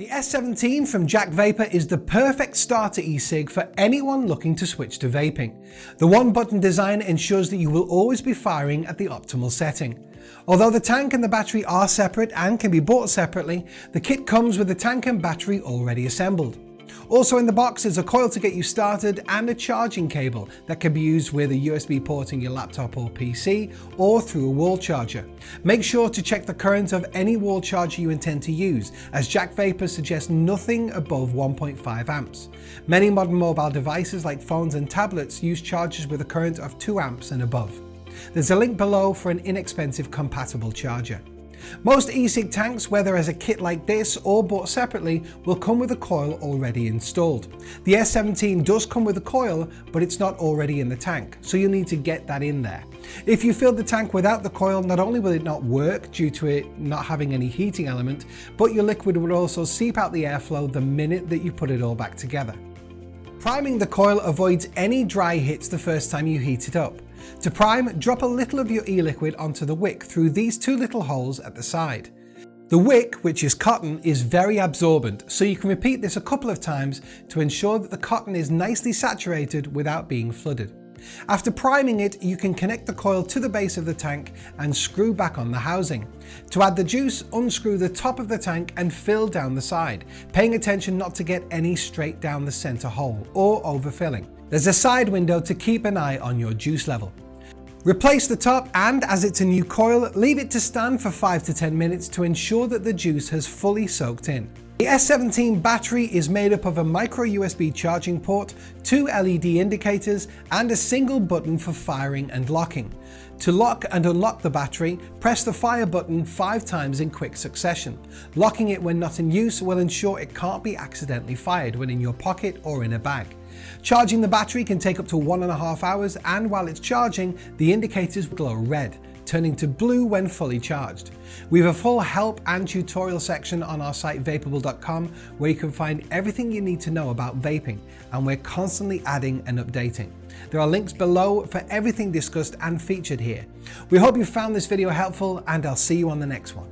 The S-17 from JAC Vapour is the perfect starter e-cig for anyone looking to switch to vaping. The one-button design ensures that you will always be firing at the optimal setting. Although the tank and the battery are separate and can be bought separately, the kit comes with the tank and battery already assembled. Also in the box is a coil to get you started and a charging cable that can be used with a USB port in your laptop or PC or through a wall charger. Make sure to check the current of any wall charger you intend to use, as JAC Vapour suggests nothing above 1.5 amps. Many modern mobile devices like phones and tablets use chargers with a current of 2 amps and above. There's a link below for an inexpensive compatible charger. Most e-cig tanks, whether as a kit like this or bought separately, will come with a coil already installed. The S-17 does come with a coil, but it's not already in the tank, so you'll need to get that in there. If you fill the tank without the coil, not only will it not work due to it not having any heating element, but your liquid would also seep out the airflow the minute that you put it all back together. Priming the coil avoids any dry hits the first time you heat it up. To prime, drop a little of your e-liquid onto the wick through these 2 little holes at the side. The wick, which is cotton, is very absorbent, so you can repeat this a couple of times to ensure that the cotton is nicely saturated without being flooded. After priming it, you can connect the coil to the base of the tank and screw back on the housing. To add the juice, unscrew the top of the tank and fill down the side, paying attention not to get any straight down the center hole or overfilling. There's a side window to keep an eye on your juice level. Replace the top and, as it's a new coil, leave it to stand for 5 to 10 minutes to ensure that the juice has fully soaked in. The S-17 battery is made up of a micro USB charging port, 2 LED indicators, and a single button for firing and locking. To lock and unlock the battery, press the fire button 5 times in quick succession. Locking it when not in use will ensure it can't be accidentally fired when in your pocket or in a bag. Charging the battery can take up to 1.5 hours, and while it's charging, the indicators will glow red, turning to blue when fully charged. We have a full help and tutorial section on our site vapable.com where you can find everything you need to know about vaping, and we're constantly adding and updating. There are links below for everything discussed and featured here. We hope you found this video helpful, and I'll see you on the next one.